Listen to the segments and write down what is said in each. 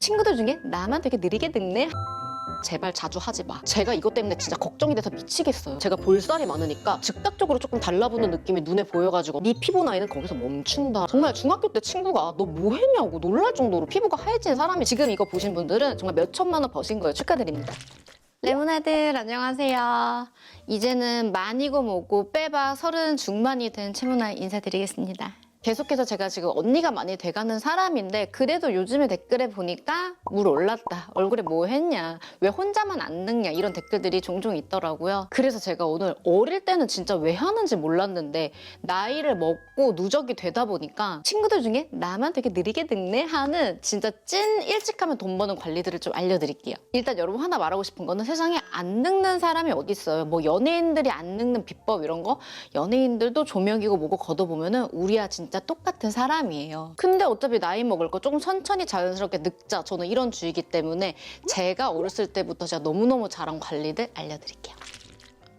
친구들 중에 나만 되게 느리게 늙네? 제발 자주 하지 마. 제가 이것 때문에 진짜 걱정이 돼서 미치겠어요. 제가 볼살이 많으니까 즉각적으로 조금 달라붙는 느낌이 눈에 보여가지고 네 피부 나이는 거기서 멈춘다. 정말 중학교 때 친구가 너 뭐 했냐고 놀랄 정도로 피부가 하얘진 사람이 지금 이거 보신 분들은 정말 몇 천만 원 버신 거예요. 축하드립니다. 레몬아들 안녕하세요. 이제는 만이고 뭐고 빼봐 30 중반이 된 채무나 인사드리겠습니다. 계속해서 제가 지금 언니가 많이 돼가는 사람인데 그래도 요즘에 댓글에 보니까 물 올랐다. 얼굴에 뭐 했냐. 왜 혼자만 안 늙냐. 이런 댓글들이 종종 있더라고요. 그래서 제가 오늘 어릴 때는 진짜 왜 하는지 몰랐는데 나이를 먹고 누적이 되다 보니까 친구들 중에 나만 되게 느리게 늙네 하는 진짜 찐 일찍 하면 돈 버는 관리들을 좀 알려드릴게요. 일단 여러분 하나 말하고 싶은 거는 세상에 안 늙는 사람이 어디 있어요. 뭐 연예인들이 안 늙는 비법 이런 거 연예인들도 조명이고 뭐고 걷어보면은 우리야 진짜 똑같은 사람이에요. 근데 어차피 나이 먹을 거 조금 천천히 자연스럽게 늙자. 저는 이런 주의이기 때문에 제가 어렸을 때부터 제가 너무너무 잘한 관리들 알려드릴게요.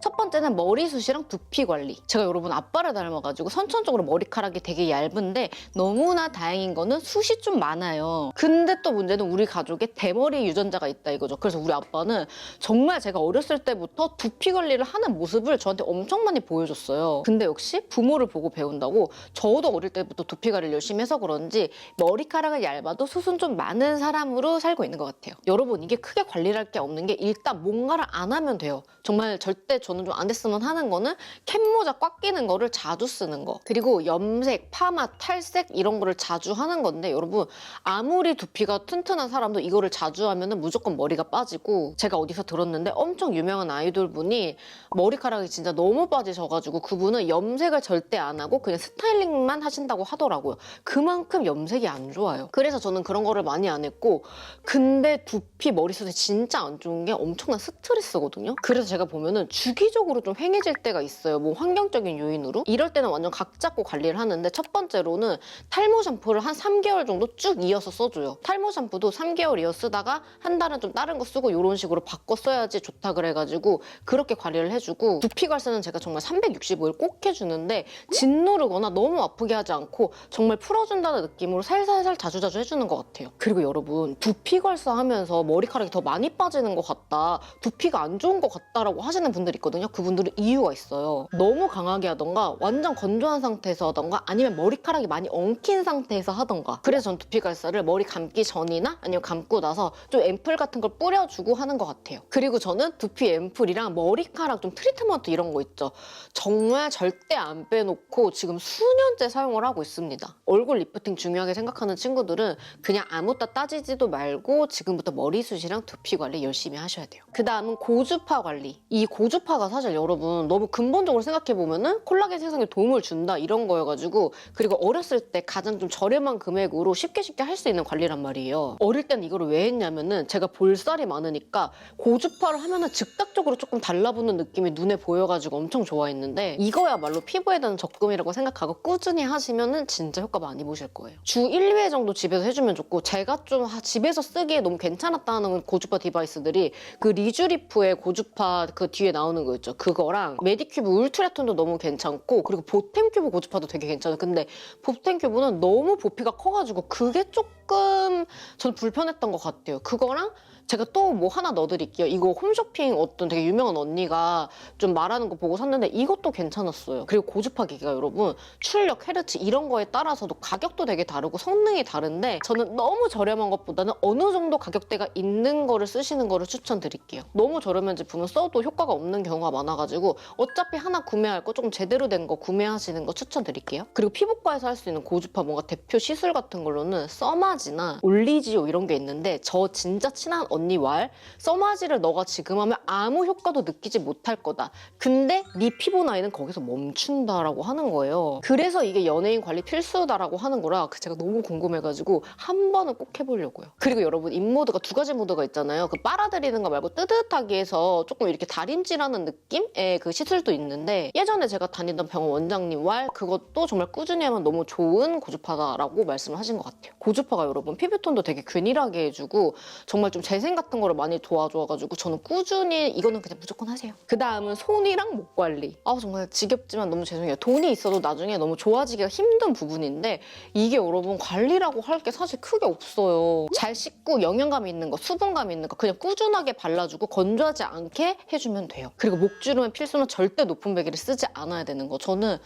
첫 번째는 머리숱이랑 두피 관리. 제가 여러분 아빠를 닮아가지고 선천적으로 머리카락이 되게 얇은데 너무나 다행인 거는 숱이 좀 많아요. 근데 또 문제는 우리 가족에 대머리 유전자가 있다 이거죠. 그래서 우리 아빠는 정말 제가 어렸을 때부터 두피 관리를 하는 모습을 저한테 엄청 많이 보여줬어요. 근데 역시 부모를 보고 배운다고 저도 어릴 때부터 두피 관리를 열심히 해서 그런지 머리카락은 얇아도 숱은 좀 많은 사람으로 살고 있는 것 같아요. 여러분 이게 크게 관리를 할 게 없는 게 일단 뭔가를 안 하면 돼요. 정말 절대 저는 좀 안 됐으면 하는 거는 캡모자 꽉 끼는 거를 자주 쓰는 거. 그리고 염색, 파마, 탈색 이런 거를 자주 하는 건데 여러분 아무리 두피가 튼튼한 사람도 이거를 자주 하면은 무조건 머리가 빠지고 제가 어디서 들었는데 엄청 유명한 아이돌 분이 머리카락이 진짜 너무 빠지셔가지고 그분은 염색을 절대 안 하고 그냥 스타일링만 하신다고 하더라고요. 그만큼 염색이 안 좋아요. 그래서 저는 그런 거를 많이 안 했고 근데 두피 머리숱이 진짜 안 좋은 게 엄청난 스트레스거든요. 그래서 제가 보면은 주기적으로 좀 휑해질 때가 있어요. 뭐 환경적인 요인으로. 이럴 때는 완전 각 잡고 관리를 하는데 첫 번째로는 탈모 샴푸를 한 3개월 정도 쭉 이어서 써줘요. 탈모 샴푸도 3개월 이어 쓰다가 한 달은 좀 다른 거 쓰고 이런 식으로 바꿔 써야지 좋다 그래가지고 그렇게 관리를 해주고 두피 갈색은 제가 정말 365일 꼭 해주는데 짓누르거나 너무 아프게 하지 않고 정말 풀어준다는 느낌으로 살살살 자주자주 해주는 것 같아요. 그리고 여러분 두피 갈사하면서 머리카락이 더 많이 빠지는 것 같다. 두피가 안 좋은 것 같다라고 하시는 분들이 있거든요. 그분들은 이유가 있어요. 너무 강하게 하던가 완전 건조한 상태에서 하던가 아니면 머리카락이 많이 엉킨 상태에서 하던가 그래서 전 두피 갈사를 머리 감기 전이나 아니면 감고 나서 좀 앰플 같은 걸 뿌려주고 하는 것 같아요. 그리고 저는 두피 앰플이랑 머리카락 좀 트리트먼트 이런 거 있죠. 정말 절대 안 빼놓고 지금 수년째 사용을 하고 있습니다. 얼굴 리프팅 중요하게 생각하는 친구들은 그냥 아무것도 따지지도 말고 지금부터 머리숱이랑 두피 관리 열심히 하셔야 돼요. 그 다음은 고주파 관리. 이 고주파가 사실 여러분 너무 근본적으로 생각해보면은 콜라겐 생성에 도움을 준다 이런 거여가지고 그리고 어렸을 때 가장 좀 저렴한 금액으로 쉽게 할 수 있는 관리란 말이에요. 어릴 땐 이거를 왜 했냐면은 제가 볼살이 많으니까 고주파를 하면은 즉각적으로 조금 달라붙는 느낌이 눈에 보여가지고 엄청 좋아했는데 이거야말로 피부에 대한 적금이라고 생각하고 꾸준히 하시면은 진짜 효과 많이 보실 거예요. 주 1, 2회 정도 집에서 해주면 좋고 제가 좀 집에서 쓰기에 너무 괜찮았다 하는 고주파 디바이스들이 그 리쥬리프의 고주파 그 뒤에 나오는 거 있죠. 그거랑 메디큐브 울트라톤도 너무 괜찮고 그리고 보템큐브 고주파도 되게 괜찮아요. 근데 보템큐브는 너무 부피가 커가지고 그게 조금 전 불편했던 것 같아요. 그거랑 제가 또 뭐 하나 넣어드릴게요. 이거 홈쇼핑 어떤 되게 유명한 언니가 좀 말하는 거 보고 샀는데 이것도 괜찮았어요. 그리고 고주파 기기가 여러분 출력, 헤르츠 이런 거에 따라서도 가격도 되게 다르고 성능이 다른데 저는 너무 저렴한 것보다는 어느 정도 가격대가 있는 거를 쓰시는 거를 추천드릴게요. 너무 저렴한 제품은 써도 효과가 없는 경우가 많아가지고 어차피 하나 구매할 거 조금 제대로 된 거 구매하시는 거 추천드릴게요. 그리고 피부과에서 할 수 있는 고주파 뭔가 대표 시술 같은 걸로는 써마지나 올리지오 이런 게 있는데 저 진짜 친한 언니 왈 써마지를 너가 지금 하면 아무 효과도 느끼지 못할 거다. 근데 네 피부 나이는 거기서 멈춘다라고 하는 거예요. 그래서 이게 연예인 관리 필수다라고 하는 거라 제가 너무 궁금해가지고 한 번은 꼭 해보려고요. 그리고 여러분 입모드가 두 가지 모드가 있잖아요. 그 빨아들이는 거 말고 뜨뜻하게 해서 조금 이렇게 다림질하는 느낌의 그 시술도 있는데 예전에 제가 다니던 병원 원장님 왈 그것도 정말 꾸준히 하면 너무 좋은 고주파다라고 말씀을 하신 것 같아요. 고주파가 여러분 피부톤도 되게 균일하게 해주고 정말 좀 재생 같은 거를 많이 도와줘가지고 저는 꾸준히 이거는 그냥 무조건 하세요. 그 다음은 손이랑 목 관리. 정말 지겹지만 너무 죄송해요. 돈이 있어도 나중에 너무 좋아지기가 힘든 부분인데 이게 여러분 관리라고 할 게 사실 크게 없어요. 잘 씻고 영양감 있는 거, 수분감 있는 거 그냥 꾸준하게 발라주고 건조하지 않게 해주면 돼요. 그리고 목주름의 필수는 절대 높은 베개를 쓰지 않아야 되는 거. 저는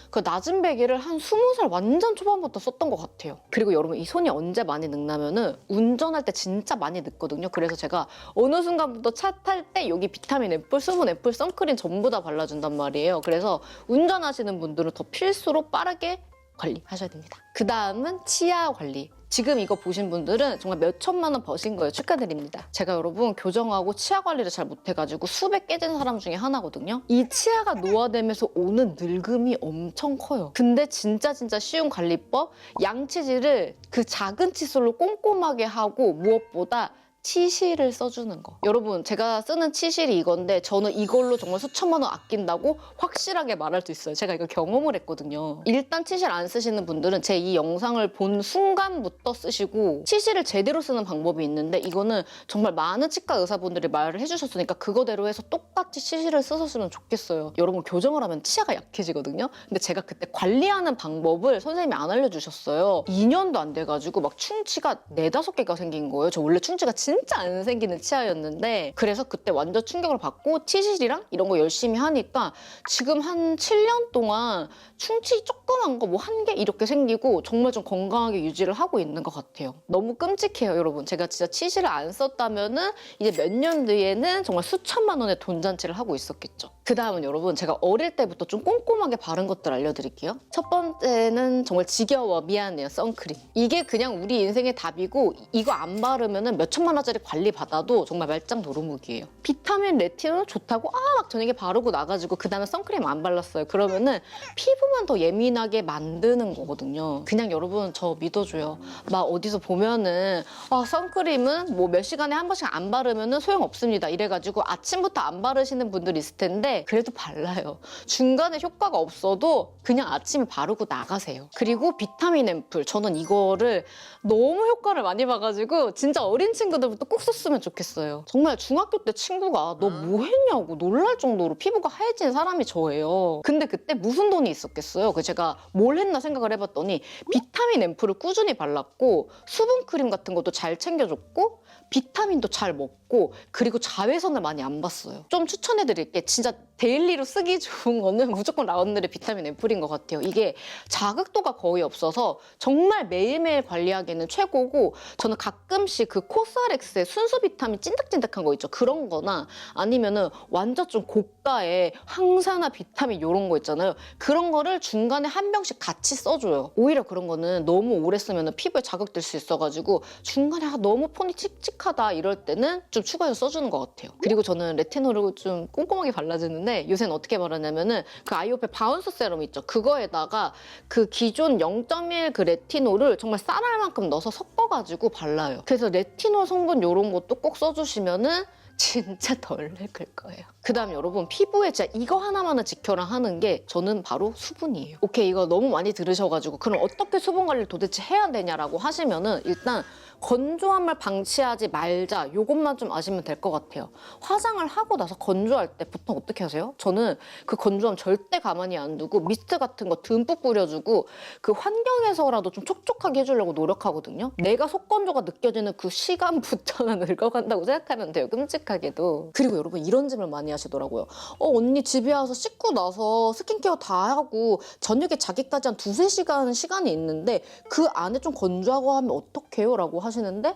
그 낮은 베개를 한 20살 완전 초반부터 썼던 것 같아요. 그리고 여러분 이 손이 언제 많이 늙냐면은 운전할 때 진짜 많이 늙거든요. 그래서 제가 어느 순간부터 차 탈 때 여기 비타민 애플, 수분 애플, 선크림 전부 다 발라준단 말이에요. 그래서 운전하시는 분들은 더 필수로 빠르게 관리하셔야 됩니다. 그 다음은 치아 관리. 지금 이거 보신 분들은 정말 몇 천만 원 버신 거예요. 축하드립니다. 제가 여러분 교정하고 치아 관리를 잘 못해가지고 수백 깨진 사람 중에 하나거든요. 이 치아가 노화되면서 오는 늙음이 엄청 커요. 근데 진짜 쉬운 관리법, 양치질을 그 작은 칫솔로 꼼꼼하게 하고 무엇보다 치실을 써주는 거. 여러분 제가 쓰는 치실이 이건데 저는 이걸로 정말 수천만 원 아낀다고 확실하게 말할 수 있어요. 제가 이거 경험을 했거든요. 일단 치실 안 쓰시는 분들은 제 이 영상을 본 순간부터 쓰시고 치실을 제대로 쓰는 방법이 있는데 이거는 정말 많은 치과 의사분들이 말을 해주셨으니까 그거대로 해서 똑같이 치실을 쓰셨으면 좋겠어요. 여러분 교정을 하면 치아가 약해지거든요. 근데 제가 그때 관리하는 방법을 선생님이 안 알려주셨어요. 2년도 안 돼가지고 막 충치가 4, 5개가 생긴 거예요. 저 원래 충치가 진짜 안 생기는 치아였는데 그래서 그때 완전 충격을 받고 치실이랑 이런 거 열심히 하니까 지금 한 7년 동안 충치 조그만 거 뭐 1개 이렇게 생기고 정말 좀 건강하게 유지를 하고 있는 것 같아요. 너무 끔찍해요, 여러분. 제가 진짜 치실을 안 썼다면은 이제 몇 년 뒤에는 정말 수천만 원의 돈잔치를 하고 있었겠죠. 그 다음은 여러분 제가 어릴 때부터 좀 꼼꼼하게 바른 것들 알려드릴게요. 첫 번째는 정말 지겨워 미안해요, 선크림. 이게 그냥 우리 인생의 답이고 이거 안 바르면은 몇 천만 원짜리 관리 받아도 정말 말짱 도루묵이에요. 비타민 레티놀 좋다고 막 저녁에 바르고 나가지고 그 다음에 선크림 안 발랐어요. 그러면은 피부만 더 예민하게 만드는 거거든요. 그냥 여러분 저 믿어줘요. 막 어디서 보면은 선크림은 뭐 몇 시간에 한 번씩 안 바르면은 소용없습니다. 이래가지고 아침부터 안 바르시는 분들 있을 텐데 그래도 발라요. 중간에 효과가 없어도 그냥 아침에 바르고 나가세요. 그리고 비타민 앰플. 저는 이거를 너무 효과를 많이 봐가지고 진짜 어린 친구들부터 꼭 썼으면 좋겠어요. 정말 중학교 때 친구가 너 뭐 했냐고 놀랄 정도로 피부가 하얘진 사람이 저예요. 근데 그때 무슨 돈이 있었겠어요. 그래서 제가 뭘 했나 생각을 해봤더니 비타민 앰플을 꾸준히 발랐고 수분크림 같은 것도 잘 챙겨줬고 비타민도 잘 먹고 그리고 자외선을 많이 안 봤어요. 좀 추천해드릴게. 진짜 데일리로 쓰기 좋은 거는 무조건 라운드의 비타민 앰플인 것 같아요. 이게 자극도가 거의 없어서 정말 매일매일 관리하기에는 최고고 저는 가끔씩 그 코스알엑스의 순수 비타민 찐득찐득한 거 있죠. 그런 거나 아니면은 완전 좀 고가의 항산화 비타민 이런 거 있잖아요. 그런 거를 중간에 한 병씩 같이 써줘요. 오히려 그런 거는 너무 오래 쓰면 피부에 자극될 수 있어가지고 중간에 너무 폰이 칙칙하다 이럴 때는 좀 추가해서 써주는 것 같아요. 그리고 저는 레티놀을 좀 꼼꼼하게 발라주는데 요새는 어떻게 바르냐면은 그 아이오페 바운스 세럼 있죠. 그거에다가 그 기존 0.1 그 레티놀을 정말 쌀알만큼 넣어서 섞어가지고 발라요. 그래서 레티놀 성분 이런 것도 꼭 써주시면은 진짜 덜 늙을 거예요. 그 다음 여러분 피부에 진짜 이거 하나만은 지켜라 하는 게 저는 바로 수분이에요. 오케이 이거 너무 많이 들으셔가지고 그럼 어떻게 수분 관리를 도대체 해야 되냐라고 하시면은 일단 건조함을 방치하지 말자 이것만 좀 아시면 될 것 같아요. 화장을 하고 나서 건조할 때 보통 어떻게 하세요? 저는 그 건조함 절대 가만히 안 두고 미스트 같은 거 듬뿍 뿌려주고 그 환경에서라도 좀 촉촉하게 해주려고 노력하거든요. 내가 속건조가 느껴지는 그 시간부터는 늙어간다고 생각하면 돼요. 끔찍하게도. 그리고 여러분 이런 질문 많이 하시더라고요. 언니 집에 와서 씻고 나서 스킨케어 다 하고 저녁에 자기까지 한 2-3시간 시간이 있는데 그 안에 좀 건조하고 하면 어떡해요? 라고 하시는데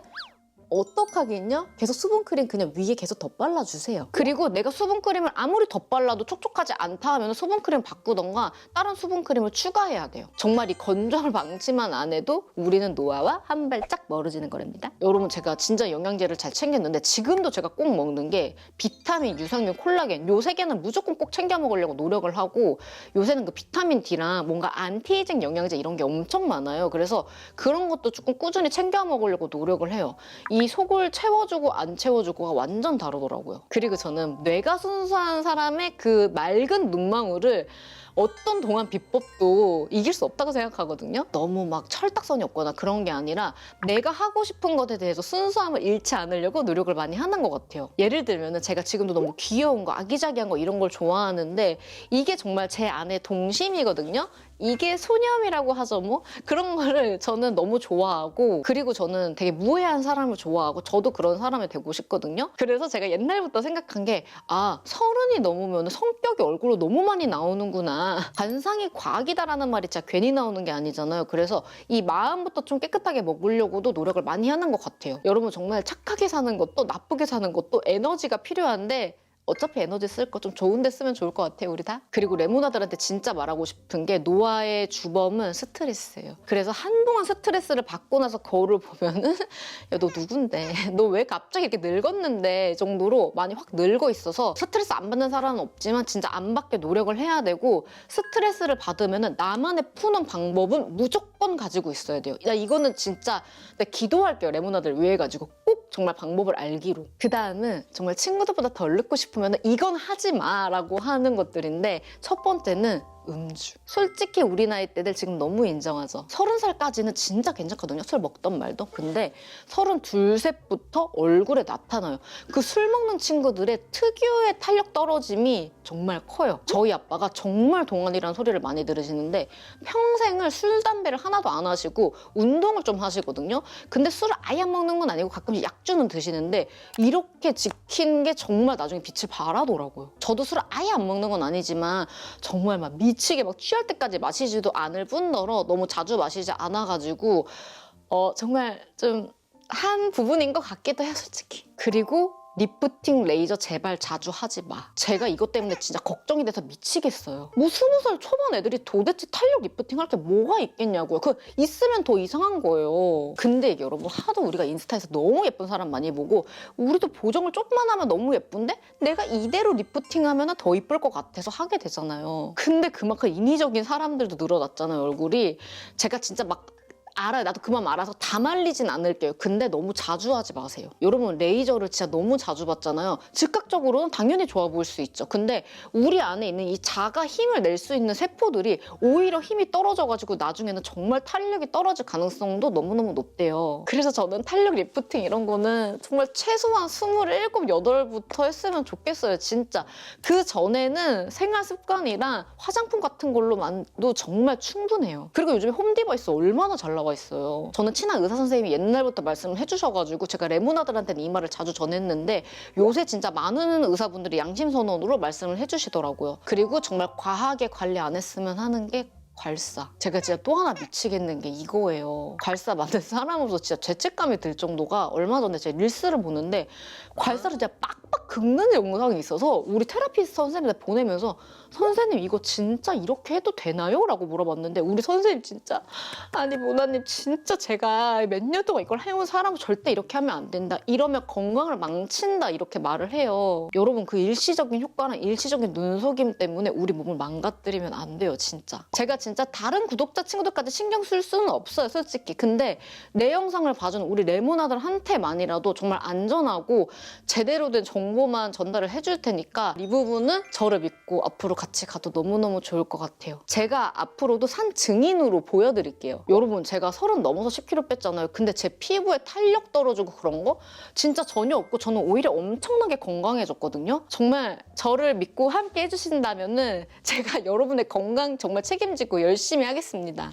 어떡하긴요? 계속 수분크림 그냥 위에 계속 덧발라주세요. 그리고 내가 수분크림을 아무리 덧발라도 촉촉하지 않다 하면 수분크림 바꾸던가 다른 수분크림을 추가해야 돼요. 정말 이 건조함을 방치만 안 해도 우리는 노화와 한 발짝 멀어지는 거랍니다. 여러분 제가 진짜 영양제를 잘 챙겼는데 지금도 제가 꼭 먹는 게 비타민, 유산균, 콜라겐 요 3개는 무조건 꼭 챙겨 먹으려고 노력을 하고 요새는 그 비타민 D랑 뭔가 안티에이징 영양제 이런 게 엄청 많아요. 그래서 그런 것도 조금 꾸준히 챙겨 먹으려고 노력을 해요. 이 속을 채워주고 안 채워주고가 완전 다르더라고요. 그리고 저는 뇌가 순수한 사람의 그 맑은 눈망울을 어떤 동안 비법도 이길 수 없다고 생각하거든요. 너무 막 철딱선이 없거나 그런 게 아니라 내가 하고 싶은 것에 대해서 순수함을 잃지 않으려고 노력을 많이 하는 것 같아요. 예를 들면 제가 지금도 너무 귀여운 거, 아기자기한 거 이런 걸 좋아하는데 이게 정말 제 안의 동심이거든요. 이게 소념이라고 하죠 뭐. 그런 거를 저는 너무 좋아하고, 그리고 저는 되게 무해한 사람을 좋아하고 저도 그런 사람이 되고 싶거든요. 그래서 제가 옛날부터 생각한 게, 아, 30이 넘으면 성격이 얼굴로 너무 많이 나오는구나. 관상이 과학이다라는 말이 진짜 괜히 나오는 게 아니잖아요. 그래서 이 마음부터 좀 깨끗하게 먹으려고도 노력을 많이 하는 것 같아요. 여러분, 정말 착하게 사는 것도 나쁘게 사는 것도 에너지가 필요한데 어차피 에너지 쓸 거 좀 좋은 데 쓰면 좋을 것 같아요, 우리 다. 그리고 레모나들한테 진짜 말하고 싶은 게, 노아의 주범은 스트레스예요. 그래서 한동안 스트레스를 받고 나서 거울을 보면은 야, 너 누군데? 너 왜 갑자기 이렇게 늙었는데? 정도로 많이 확 늙어 있어서 스트레스 안 받는 사람은 없지만 진짜 안 받게 노력을 해야 되고, 스트레스를 받으면은 나만의 푸는 방법은 무조건 가지고 있어야 돼요. 나 이거는 진짜 기도할게요, 레모나들 위해 가지고. 꼭 정말 방법을 알기로. 그 다음은 정말 친구들보다 덜 늙고 싶으면 이건 하지 마라고 하는 것들인데, 첫 번째는 음주. 솔직히 우리 나이 때들 지금 너무 인정하죠. 30살까지는 진짜 괜찮거든요. 술 먹던 말도. 근데 32, 셋부터 얼굴에 나타나요. 그 술 먹는 친구들의 특유의 탄력 떨어짐이 정말 커요. 저희 아빠가 정말 동안이라는 소리를 많이 들으시는데 평생을 술, 담배를 하나도 안 하시고 운동을 좀 하시거든요. 근데 술을 아예 안 먹는 건 아니고 가끔씩 약주는 드시는데, 이렇게 지킨 게 정말 나중에 빛을 발하더라고요. 저도 술을 아예 안 먹는 건 아니지만 정말 막 미치게 막 취할 때까지 마시지도 않을 뿐더러 너무 자주 마시지 않아가지고 정말 좀 한 부분인 것 같기도 해요, 솔직히. 그리고 리프팅 레이저 제발 자주 하지 마. 제가 이것 때문에 진짜 걱정이 돼서 미치겠어요. 뭐 20살 초반 애들이 도대체 탄력 리프팅 할 게 뭐가 있겠냐고요. 그 있으면 더 이상한 거예요. 근데 이게 여러분, 하도 우리가 인스타에서 너무 예쁜 사람 많이 보고 우리도 보정을 조금만 하면 너무 예쁜데 내가 이대로 리프팅하면 더 이쁠 것 같아서 하게 되잖아요. 근데 그만큼 인위적인 사람들도 늘어났잖아요, 얼굴이. 제가 진짜 막 알아요. 나도 그 마음 알아서 다 말리진 않을게요. 근데 너무 자주 하지 마세요. 여러분, 레이저를 진짜 너무 자주 받잖아요. 즉각적으로는 당연히 좋아 보일 수 있죠. 근데 우리 안에 있는 이 자가 힘을 낼 수 있는 세포들이 오히려 힘이 떨어져가지고 나중에는 정말 탄력이 떨어질 가능성도 너무너무 높대요. 그래서 저는 탄력 리프팅 이런 거는 정말 최소한 27, 8부터 했으면 좋겠어요, 진짜. 그 전에는 생활 습관이랑 화장품 같은 걸로만도 정말 충분해요. 그리고 요즘에 홈디버이스 얼마나 잘 나와 있어요. 저는 친한 의사 선생님이 옛날부터 말씀을 해주셔가지고 제가 레모나들한테는 이 말을 자주 전했는데, 요새 진짜 많은 의사분들이 양심선언으로 말씀을 해주시더라고요. 그리고 정말 과하게 관리 안 했으면 하는 게 괄사. 제가 진짜 또 하나 미치겠는 게 이거예요. 괄사 만든 사람으로서 진짜 죄책감이 들 정도가, 얼마 전에 제 릴스를 보는데 괄사를 진짜 빡빡 긁는 영상이 있어서 우리 테라피스트 선생님한테 보내면서, 선생님 이거 진짜 이렇게 해도 되나요? 라고 물어봤는데 우리 선생님 진짜, 아니 모나님 진짜 제가 몇 년 동안 이걸 해온 사람은 절대 이렇게 하면 안 된다, 이러면 건강을 망친다, 이렇게 말을 해요. 여러분, 그 일시적인 효과랑 일시적인 눈속임 때문에 우리 몸을 망가뜨리면 안 돼요, 진짜. 제가 진짜 다른 구독자 친구들까지 신경 쓸 수는 없어요, 솔직히. 근데 내 영상을 봐주는 우리 레모나들한테만이라도 정말 안전하고 제대로 된 정보만 전달을 해줄 테니까 이 부분은 저를 믿고 앞으로 같이 가도 너무너무 좋을 것 같아요. 제가 앞으로도 산 증인으로 보여드릴게요. 여러분, 제가 30 넘어서 10kg 뺐잖아요. 근데 제 피부에 탄력 떨어지고 그런 거 진짜 전혀 없고, 저는 오히려 엄청나게 건강해졌거든요. 정말 저를 믿고 함께 해주신다면은 제가 여러분의 건강 정말 책임지고 열심히 하겠습니다.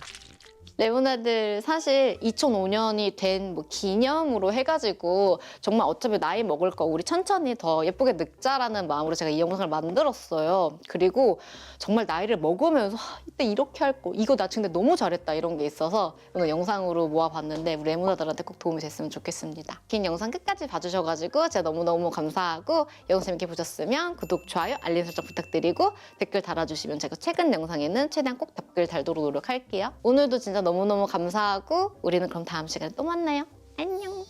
레모나들 사실 2005년이 된 뭐 기념으로 해가지고 정말 어차피 나이 먹을 거 우리 천천히 더 예쁘게 늙자라는 마음으로 제가 이 영상을 만들었어요. 그리고 정말 나이를 먹으면서 이때 이렇게 할 거, 이거 나 근데 너무 잘했다, 이런 게 있어서 오늘 영상으로 모아봤는데 우리 레모나들한테 꼭 도움이 됐으면 좋겠습니다. 긴 영상 끝까지 봐주셔가지고 제가 너무너무 감사하고, 영상 재밌게 보셨으면 구독, 좋아요, 알림 설정 부탁드리고 댓글 달아주시면 제가 최근 영상에는 최대한 꼭 답글 달도록 노력할게요. 오늘도 진짜 너무너무 감사하고 우리는 그럼 다음 시간에 또 만나요. 안녕.